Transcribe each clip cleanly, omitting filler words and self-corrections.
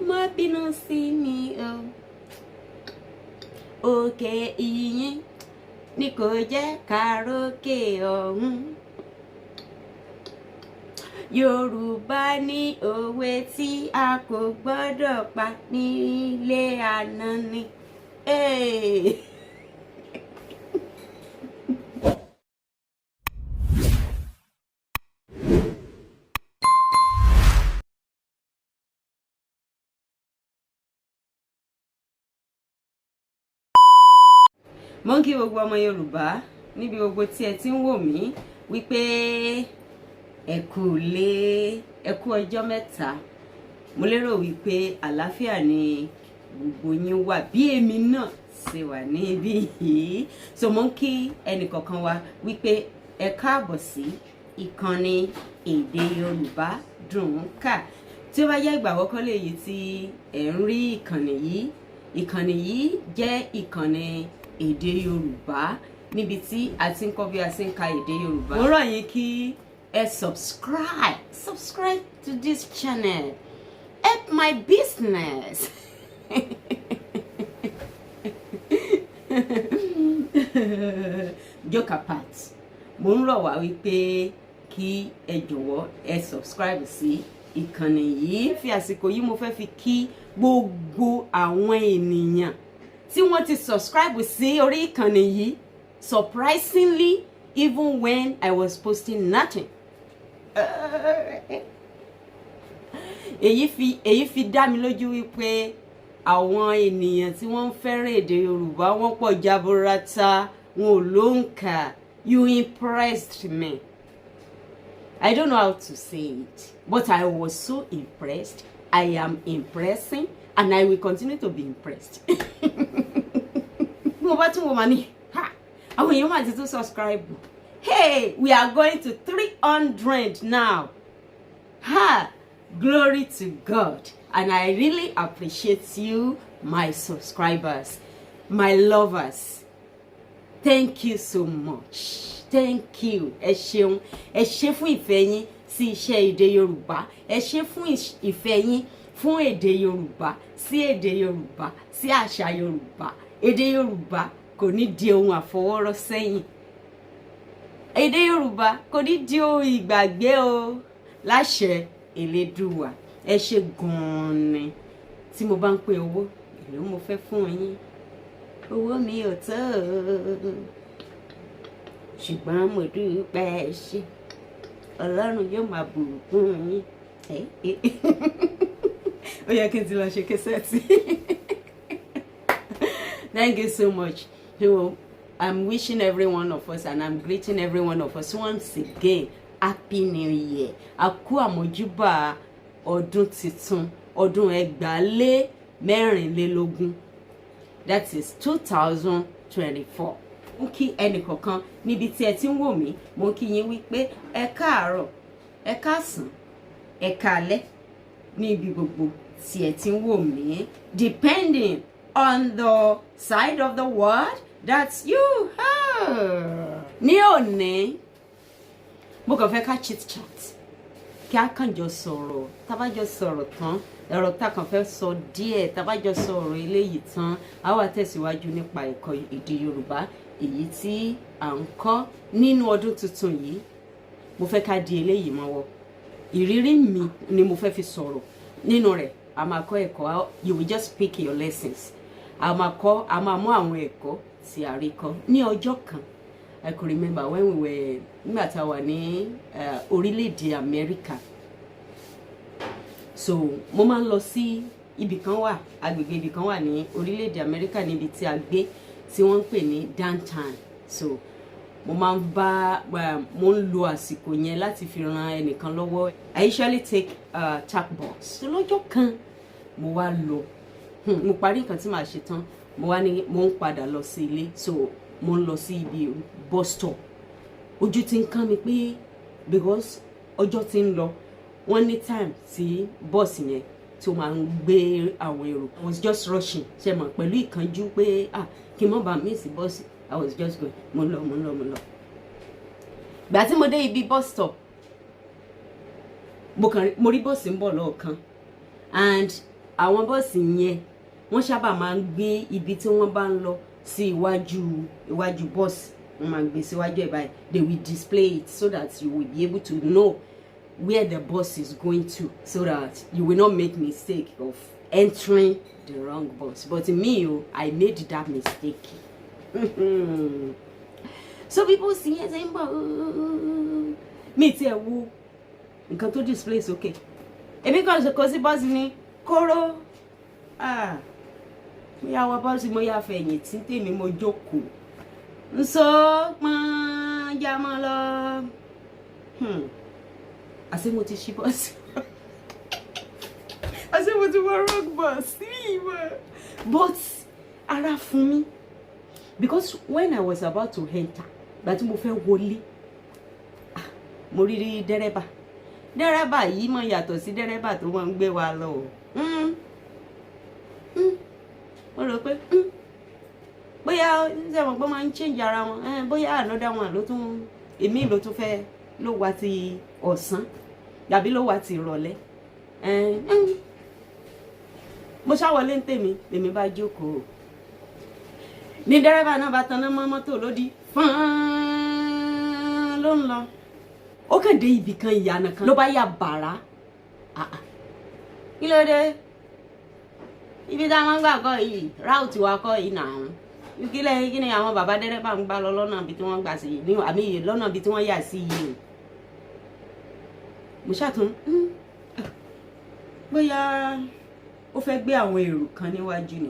má bínú sí mi o. Òkè ìyìn ni kò jẹ́ kàrókè ọ̀hún. Yorùbá ní òwe tí a kò gbọ́dọ̀ pa nílé àná ni. Mo ń kí gbogbo ọmọ Yorùbá níbi gbogbo tí ẹ ti ń wò mí wípé ẹ kú lé, ẹ kú ọjọ́ mẹ́ta. Mo lérò wípé àlàáfíà ni gbogbo yín wà bí èmi náà ṣe wà níbí yìí. So mo ń kí ẹnì kọ̀ọ̀kan wa wípé ẹ káàbọ̀ sí ìkànnì èdè Yorùbá dùn ún kà. Tí ó bá jẹ́ ìgbà àkọ́kọ́ lèyí tí ẹ ń rí ìkànnì yìí jẹ́ ìkànnì èdè Yorùbá níbi tí a ti ń kọ́ bí a ṣe ń ka èdè Yorùbá. Mo rọ̀ yín kí ẹ subscribe to this channel, help my business. Joke apart, mo ń rọ̀ wá wípé kí ẹ jọ̀wọ́ ẹ subscribe sí ìkànnì yìí. Fi àsìkò yìí mo fẹ́ fi kí gbogbo àwọn ènìyàn tí wọ́n ti subscribe sí orí ìkànnì yìí, surprisingly, even when I was posting nothing. Èyí fi dá mi lójú wípé àwọn ènìyàn tí wọ́n ń fẹ́ràn èdè Yorùbá wọ́n pọ̀ jaburata, wọn ò lóǹkà. You impressed me. I don't know how to say it, but I was so impressed. I am impressing, and I will continue to be impressed. Mo bá tún wò máa ní, àwọn èèyàn máa ti tún subscribe. Hey, we are going to 300 now. Glory to God. And I really appreciate you, my subscribers, my lovers. Thank you so much. Thank you. Ẹ ṣeun. Ẹ ṣé fún ìfẹ́ yín sí iṣẹ́ èdè Yorùbá. Ẹ ṣé fún ìfẹ́ yín fún èdè Yorùbá, sí èdè Yorùbá, sí àṣà Yorùbá. Èdè Yorùbá kò ní di ohun àfọwọ́rọ́ sẹ́yìn. Èdè Yorùbá kò ní di ohun ìgbàgbé o. Láṣẹ Elédùwà. Ẹ ṣé gan-an ni. Tí mo bá ń pín owó, èló mo fẹ́ fún yín. Owó mi ò tó. Ṣùgbọ́n mo dúpẹ́ ẹ ṣé. Ọlọ́run yóò máa bùkún yín. Ó yẹ kí n ti lọ ṣe kẹsẹ́tì. Thank you so much. So I'm wishing every one of us and I'm greeting every one of us once again. Happy New Year. A kú àmójúbà ọdún titun, ọdún 2024. That is 2024. Mo kí ẹnì kọ̀ọ̀kan níbi tí ẹ ti ń wò mí. Mo kí yín wípé ẹ káàárọ̀, ẹ káàsán, ẹ káalẹ́ níbi gbogbo tí ẹ ti ń wò mí. Depending on the side of the world that you have. Ní òní, mo kàn fẹ́ ká chit chat. Kí a kàn jọ sọ̀rọ̀. Tá bá jọ sọ̀rọ̀ tán, ọ̀rọ̀ tá kàn fẹ́ sọ díẹ̀. Tá bá jọ sọ̀rọ̀ eléyìí tán, a wá tẹ̀síwájú nípa ẹ̀kọ́ èdè Yorùbá èyí tí à ń kọ́ nínú ọdún tuntun yìí. Mo fẹ́ ká di eléyìí mọ́wọ́. Ìrírí mi ni mo fẹ́ fi sọ̀rọ̀. Nínú rẹ̀, a máa kọ́ ẹ̀kọ́. You will just pick your lessons. A máa mú àwọn ẹ̀kọ́ tí a rí kọ́ ní ọjọ́ kan. I could remember when we were nígbà tá a wà ní orílẹ̀-èdè Amẹ́ríkà. So mo máa ń lọ sí ibì kan wà, agbègbè ibì kan wà ní orílẹ̀-èdè Amẹ́ríkà níbi tí a gbé tí wọ́n ń pè ní downtown. So mo máa ń mo ń lo àsìkò yẹn láti fi ran ẹnìkan lọ́wọ́. I usually take tarc bus. So lọ́jọ́ kan mo wá lọ. Mo parí nǹkan tí màá ṣe tán. Mo ń padà lọ sí ilé. So mo ń lọ sí ibi bus stop. Ojú ti ń kàn mí pé because ọjọ́ ti ń lọ. Wọ́n ní time tí bus yẹn tí ó máa ń gbé àwọn èrò. I was just rushing. Ṣé mọ̀ pẹ̀lú ìkánjú pé kí n má bàa miss bus. I was just going. Mo lọ. Gbà tí mo dé ibi bus stop, mo rí bus ń bọ̀ lọ́ọ̀kan. And àwọn bọ́ọ̀sì yẹn wọ́n sábà máa ń gbé ibi tí wọ́n bá ń lọ sí iwájú bọ́ọ̀sì, wọ́n máa ń gbé síwájú ẹ̀ báyìí. They will display it so that you will be able to know where the bus is going to, so that you will not make mistake of entering the wrong bus. But me, I made that mistake. So people see it saying, me too, nǹkan tó display is okay. Èmi kàn ṣe kò sí bus ni kóró. Mo yá wọ bus mo yá fẹ̀yìn tí tèmi mo jókòó. Nso pọ́n ya mọ́ lọ. Àṣé mo ti ṣí bus. Àṣé mo ti wọ wrong bus. But ara fún mi, because when I was about to enter, gbà tí mo fẹ́ wọlé, mo rí dẹ́rẹ́bà. Dẹ́rẹ́bà yìí máa yàtọ̀ sí dẹ́rẹ́bà tó máa ń gbé wa lọ. Mo rò pé bóyá ṣe mọ̀ pé máa ń change ara wọn, bóyá another one ló tún èmi ló tún fẹ́ ló wá ti ọ̀sán tàbí ló wá ti ìrọ̀lẹ́. Mo ṣàwọlé ń tèmi, èmi bá jókòó. Ní dẹ́rẹ́bà náà bá taná mọ́ mọ́tò lódì fán ló ń lọ. Ó kàn dé ibì kan ìyànà kan ló bá yà bàrà. Kí ló dé? Ibi tá a máa ń gbà kọ́ yìí, ráùtì wa kọ́ yìí náà. Kí ni àwọn bàbá dẹ́rẹ́bà ń gbà lọ lọ́nà bí tí wọ́n gbà sí yìí, àmì lọ́nà bí tí wọ́n yà sí yìí. Mo ṣàtún bóyá ó fẹ́ gbé àwọn èrò kan níwájú ni.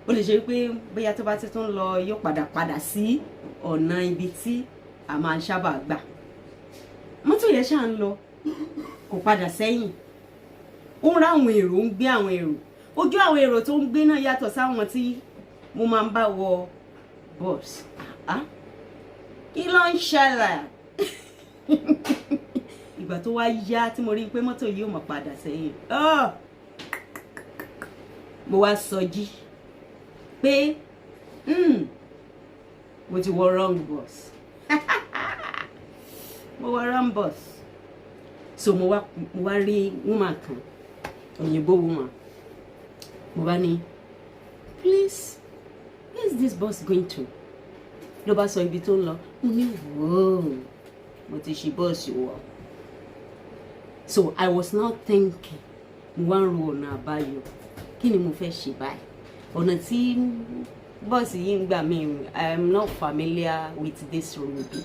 Ó lè ṣe pé bóyá tó bá ti tún lọ yóò padà sí ọ̀nà ibi tí a máa ń sábà gbà. Mọ́tò yẹn ṣáà ń lọ, kò padà sẹ́yìn. Ó ń rá àwọn èrò, ń gbé àwọn èrò. Ojú àwọn èrò tó ń gbé náà yàtọ̀ sáwọn tí mo máa ń bá wọ bus. Kí ló ń ṣẹlẹ̀? Ìgbà tó wá yá tí mo rí pé mọ́tò yìí ò mọ̀ padà sẹ́yìn, mo wá sọjí pé mo ti wọ wrong bus. Mo wọ wrong bus. So mo wá rí woman kan, òyìnbó woman. Mo bá ní, please, where is this bus going to? Ló bá sọ ibi tó ń lọ. Mo ní, whoa, mo ti ṣí bus wọ̀. So I was now thinking, mo wá ń ro ọ̀nà àbáyọ. Kí ni mo fẹ́ ṣe báyìí? Ọ̀nà tí bọ́ọ̀sì yìí ń gbà mí, I am not familiar with this road.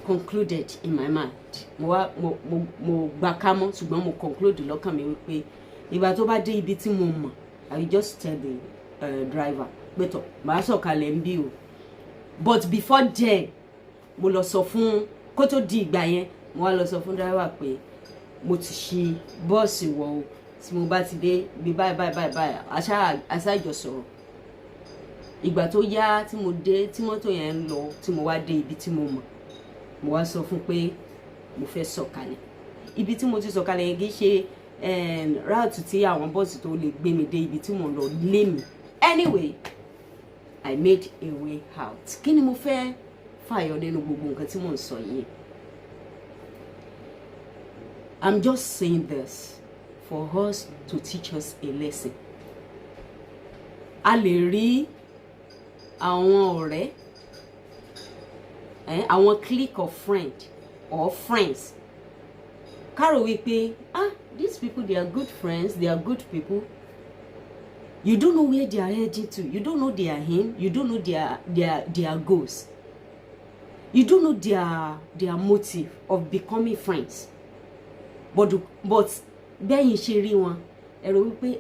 Concluded in my mind. Mo gbà kámọ́, ṣùgbọ́n mo conclude lọ́kàn mi wípé ìgbà tó bá dé ibi tí mo mọ̀, I will just tell the driver, beto, màá sọ̀kalẹ̀ ń bí o. But before then, mo lọ sọ fún, kó tó di ìgbà yẹn, mo wá lọ sọ fún driver pé mo ti ṣí bọ́ọ̀sì wọ̀ o. Tí mo bá ti dé bí báyìí, aṣáájọ sọ̀rọ̀. Ìgbà tó yá tí mo dé, tí mọ́tò yẹn ń lọ, tí mo wá dé ibi tí mo mọ̀, mo wá sọ fún pé mo fẹ́ sọ̀kalẹ̀. Ibi tí mo ti sọ̀kalẹ̀ yẹn kì í ṣe route tí àwọn bọ́ọ̀sì tó lè gbé mi dé ibi tí mo lọ lé mi. Anyway, I made a way out. Kí ni mo fẹ́ fàyọ nínú gbogbo nǹkan tí mo ń sọ yìí? I'm just saying this for us to teach us a lesson. A lè rí àwọn ọ̀rẹ́, àwọn clique of friends or friends. Karo wípé, these people, they are good friends, they are good people. You don't know where they are heading to. You don't know their aim. You don't know their goals. You don't know their motive of becoming friends. But bẹ́yìn ṣe rí wọn, ẹ rò wípé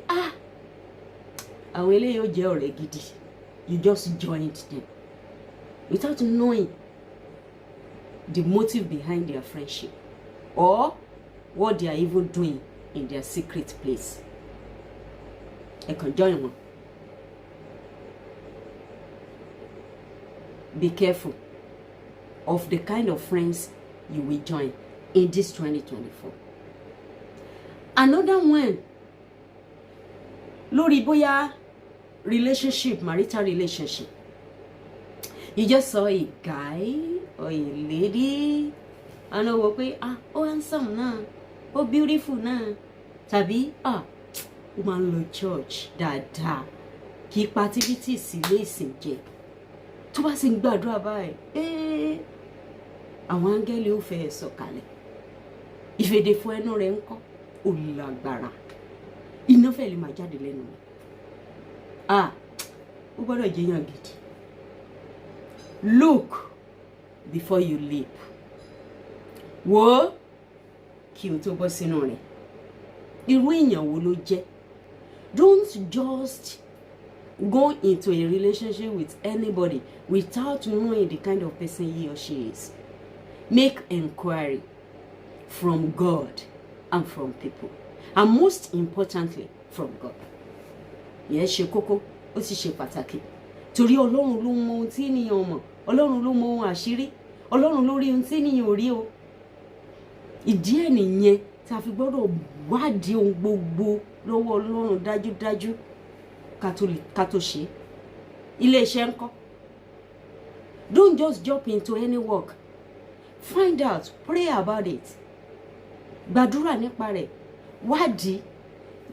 àwọn eléyìí ó jẹ́ ọ̀rẹ́ gidi. You just joined them without knowing the motive behind their friendship or what they are even doing in their secret place. Ẹ kàn join wọn. Be careful of the kind of friends you will join in this 2024. Another one, lórí bóyá relationship, marital relationship. You just saw a guy or a lady, and ó wò pé oh handsome náà, oh beautiful náà, tàbí ó máa ń lọ church dáadáa, kì í pa activities sílé ìsìn jẹ, tó bá sì ń gbàdúrà báyìí àwọn áńgẹ́lì ó fẹ́ sọ̀kalẹ̀, ìfèdèfọ̀ ẹnu rẹ̀ ń kọ́ ó lágbára, iná fẹ́ lè máa jáde lẹ́nu rẹ̀. Ó gbọ́dọ̀ jẹ́yàn gidi. Look before you leap. Wo kí o tó bọ́ sínú rẹ̀. Irú èèyàn wo ló jẹ́? Don't just go into a relationship with anybody without knowing the kind of person he or she is. Make inquiry from God and from people, and most importantly from God. Ìyẹn ṣe kókó, ó sì ṣe pàtàkì, torí Ọlọ́run ló mọ ohun tí ènìyàn mọ̀, Ọlọ́run ló mọ ohun àṣírí, Ọlọ́run ló rí ohun tí ènìyàn ò rí o. Ìdí ẹ̀ nìyẹn tí a fi gbọ́dọ̀ wádìí ohun gbogbo lọ́wọ́ Ọlọ́run dájúdájú ká tó ṣe. Ilé iṣẹ́ ńkọ́? Don't just jump into any work. Find out, pray about it. Gbàdúrà nípa rẹ̀, wádìí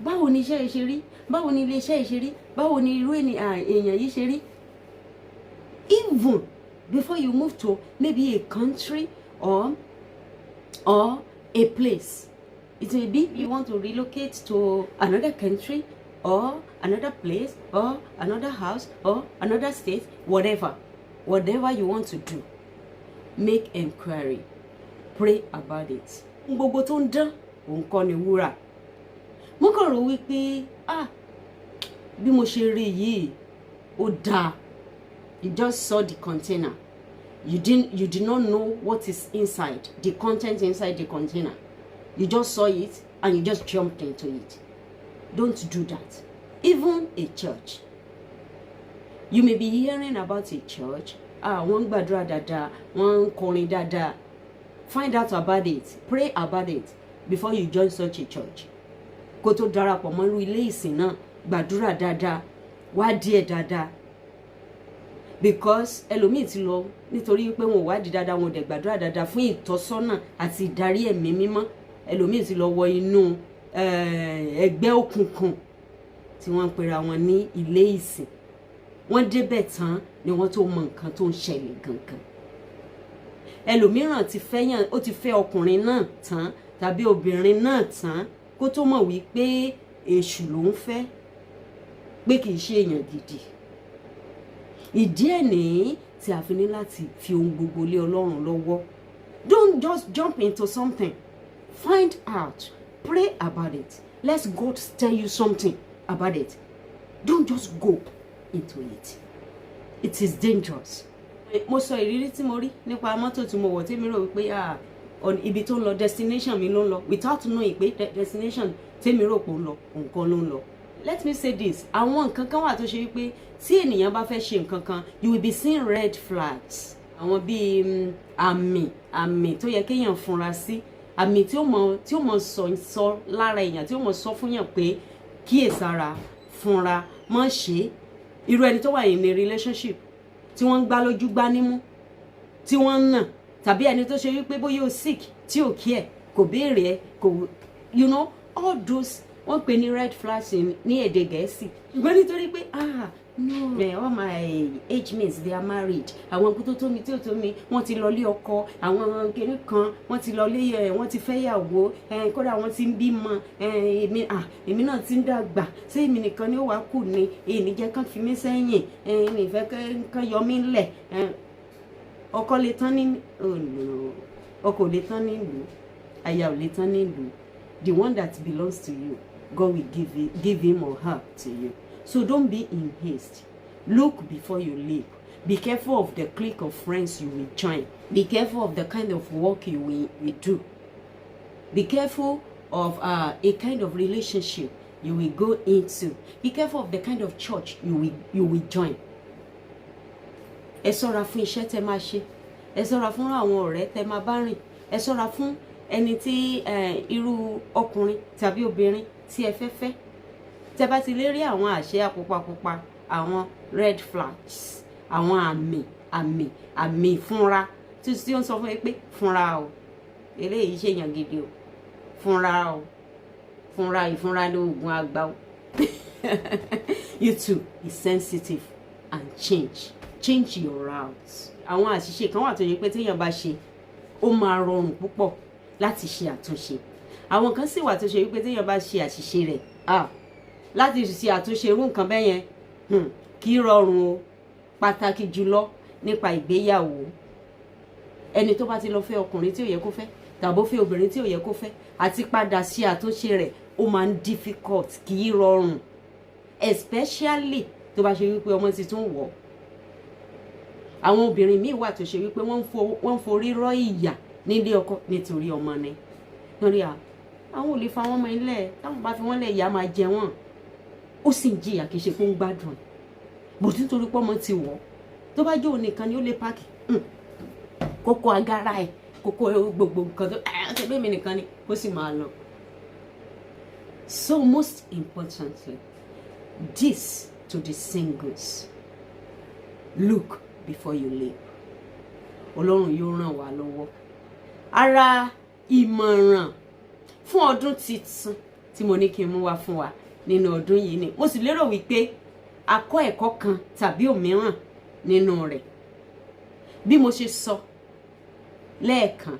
báwo ni iṣẹ́ yìí ṣe rí, báwo ni ilé iṣẹ́ yìí ṣe rí, báwo ni irú èèyàn yìí ṣe rí. Even before you move to maybe a country or a place. It may be you want to relocate to another country or another place or another house or another state, whatever you want to do. Make inquiry, pray about it. Gbogbo tó ń dán òun kọ́ ni wúrà. Mo kàn rò wípé bí mo ṣe rí yìí ó dáa. You just saw the container. You did not know what is inside, the content inside the container. You just saw it and you just jumped into it. Don't do that. Even a church. You may be hearing about a church. Wọ́n gbàdúrà dáadáa, wọ́n kọrin dáadáa. Find out about it. Pray about it before you join such a church. Kó tó darapọ̀ mọ́ irú ilé ìsìn náà, gbàdúrà dáadáa, wádìí ẹ̀ dáadáa. Because ẹlòmíì ti lọ nítorí pé wọn ò wádìí dáadáa, wọn ò dẹ̀ gbàdúrà dáadáa fún ìtọ́sọ́nà àti ìdarí ẹ̀mí mímọ́. Ẹlòmíì ti lọ wọ inú ẹgbẹ́ òkùnkùn tí wọ́n ń pera wọn ní ilé ìsìn. Wọ́n débẹ̀ tán ni wọ́n tó mọ nǹkan tó ń ṣẹlẹ̀ gangan. Ẹlòmíràn ti fẹ́ ọkùnrin náà tán tàbí obìnrin náà tán kó tó mọ̀ wípé èṣù ló ń fẹ́, pé kì í ṣe èèyàn gidi. Ìdí ẹ̀ nìyí tí a fi ní láti fi ohun gbogbo lé Ọlọ́run lọ́wọ́. Don't just jump into something. Find out, pray about it. Let God tell you something about it. Don't just go into it. It is dangerous. Mo sọ ìrírí tí mo rí nípa mọ́tò tí mo wọ̀ tí mi rò wípé ibi tó ń lọ destination mi ló ń lọ without knowing pé destination tí mi rò pé ó ń lọ nǹkan ló ń lọ. Let me say this, àwọn nǹkan kan wà tó ṣe wípé tí ènìyàn bá fẹ́ ṣe nǹkan kan, you will be seeing red flags. Àwọn bíi àmì tó yẹ kéèyàn fúnra sí, àmì tí ó mọ sọ lára èèyàn, tí ó mọ sọ fún yàn pé kíyèsára, fúnra, má ṣe. Irú ẹni tó wà in a relationship tí wọ́n ń gbá lójú gbá nímú, tí wọ́n ń nà, tàbí ẹni tó ṣe wípé bóyá o sick tí ò kí ẹ̀, kò béèrè ẹ̀, kò all those wọ́n pè ní red flags ní èdè Gẹ̀ẹ́sì. Ṣùgbọ́n nítorí pé no, all my age mates they are married. Àwọn kú tó tó mi tí ò tó mi, wọ́n ti lọ lé ọkọ, àwọn kìnní kan wọ́n ti lọ lé wọ́n ti fẹ́ yàwó, kódà wọ́n ti ń bímọ, èmi náà ti ń dàgbà, ṣé èmi nìkan ni ó wá kù ni, èmi jẹ́ kán fi mí sẹ́yìn, èmi fẹ́ kán yọ mí lẹ̀. Ọkọ lè tán ní ọkọ lè tán nílùú, aya ò lè tán nílùú. The one that belongs to you, God will give him or her to you. So don't be in haste. Look before you leap. Be careful of the clique of friends you will join. Be careful of the kind of work you will do. Be careful of a kind of relationship you will go into. Be careful of the kind of church you will join. Ẹ ṣọ́ra fún iṣẹ́ tẹ́ máa ṣe. Ẹ ṣọ́ra fún àwọn ọ̀rẹ́ tẹ́ máa bá rìn. Ẹ ṣọ́ra fún ẹni tí irú ọkùnrin tàbí obìnrin tí ẹ fẹ́ fẹ́. Tẹ́ bá ti lè rí àwọn àṣẹ pupa, àwọn red flags, àwọn àmì fúnra tí ó ń sọ fún yín pé fúnra o, eléyìí ṣe èèyàn gidi o, fúnra o, fúnra ìfúnra ní oògùn àgbà o. You too be sensitive and change your routes. Àwọn àṣìṣe kan wà tó yẹ pé téèyàn bá ṣe ó máa rọrùn púpọ̀ láti ṣe àtúnṣe. Àwọn kan sì wà tó ṣe wípé téèyàn bá ṣe àṣìṣe rẹ̀ láti ṣe àtúnṣe irú nǹkan bẹ́ẹ̀ yẹn kì í rọrùn o. Pàtàkì jùlọ nípa ìgbéyàwó. Ẹni tó bá ti lọ fẹ́ ọkùnrin tí ò yẹ kó fẹ́ tàbí ó fẹ́ obìnrin tí ò yẹ kó fẹ́ àti padà ṣe àtúnṣe rẹ̀ ó máa ń difficult, kì í rọrùn, especially tó bá ṣe wípé ọmọ ti tún wọ̀. Àwọn obìnrin míì wà tó ṣe wípé wọ́n ń forí rọ́ ìyà nílé ọkọ nítorí ọmọ ni. Nítorí àwọn ò lè fa wọn mọ́ ilé, táwọn bá fi wọ́n lẹ̀ ìyà máa jẹ wọ́n. Ó sì ń jìyà kì í ṣe pé ó ń gbádùn. Bó tí nítorí pé ọmọ ti wọ̀, tó bá jẹ́ òun nìkan ni ó lè páàkì kókó agara ẹ̀, kókó gbogbo nǹkan tó ṣe bẹ́ẹ̀ mi nìkan ni kó sì máa lọ. So most importantly, this to the singles, look before you leap. Ọlọ́run yóò ràn wá lọ́wọ́. Ara ìmọ̀ràn fún ọdún tuntun tí mo ní kí n mú wá fún wa nínú ọdún yìí ni mo sì lérò wípé a kọ́ ẹ̀kọ́ kan tàbí òmíràn nínú rẹ̀. Bí mo ṣe sọ lẹ́ẹ̀kan,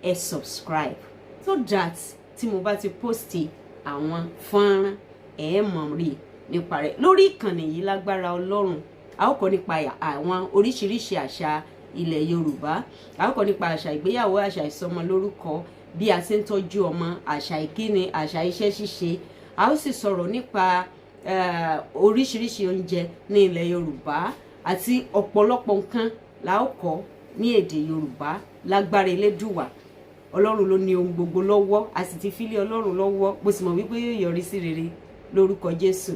ẹ subscribe so that tí mo bá ti posti àwọn fọ́nrán ẹ mọ̀ rí nípa rẹ̀ lórí ìkànnì yìí lágbára Ọlọ́run. A ó kọ́ nípa àwọn oríṣiríṣi àṣà ilẹ̀ Yorùbá. A ó kọ́ nípa àṣà ìgbéyàwó, àṣà ìsọmọlórúkọ, bí a ṣe ń tọ́jú ọmọ, àṣà ìkíni, àṣà iṣẹ́ ṣíṣe. A ó sì sọ̀rọ̀ nípa oríṣiríṣi oúnjẹ ní ilẹ̀ Yorùbá àti ọ̀pọ̀lọpọ̀ nǹkan la ó kọ́ ní èdè Yorùbá lágbára Elédùwà. Ọlọ́run ló ní ohun gbogbo lọ́wọ́, a sì ti fi lé Ọlọ́run lọ́wọ́. Mo sì mọ̀ wípé yóò yọrí sí rere lórúkọ Jésù.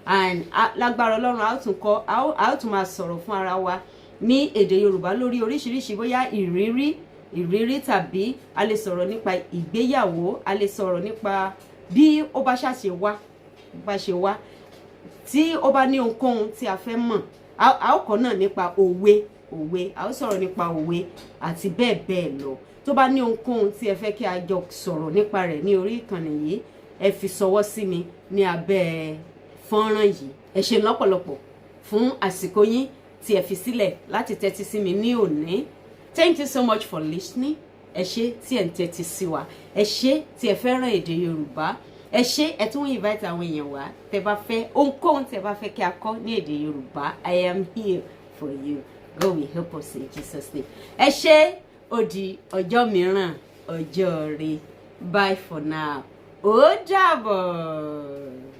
And lágbára Ọlọ́run a ó tún máa sọ̀rọ̀ fún ara wa ní èdè Yorùbá lórí oríṣiríṣi bóyá ìrírí tàbí a lè sọ̀rọ̀ nípa ìgbéyàwó, a lè sọ̀rọ̀ nípa bí ó bá ṣàṣe wá, tí ó bá ní ohunkóhun tí a fẹ́ mọ̀. A ó kọ́ náà nípa òwe, a ó sọ̀rọ̀ nípa òwe àti bẹ́ẹ̀ bẹ́ẹ̀ lọ. Tó bá ní ohunkóhun tí ẹ fẹ́ kí a jọ sọ̀rọ̀ nípa rẹ̀ ní orí ìkànnì yìí, ẹ fi ṣọwọ́ sí mi ní abẹ́ fọ́nrán yìí. Ẹ ṣé lọ́pọ̀lọpọ̀ fún àsìkò yín tí ẹ fi sílẹ̀ láti tẹ́tí sí mi ní òní. Thank you so much for listening. Ẹ ṣé tí ẹ ń tẹ́tí sí wa. Ẹ ṣé tí ẹ fẹ́ràn èdè Yorùbá. Ẹ ṣé ẹ tún invite àwọn èèyàn wá tẹ́ bá fẹ́ ohunkóhun tẹ́ bá fẹ́ kí a kọ́ ní èdè Yorùbá. I am here for you. God will help us in Jesus' name. Ẹ ṣé, ó di ọjọ́ mìíràn, ọjọ́ rẹ. Bye for now. Ó dàbọ̀.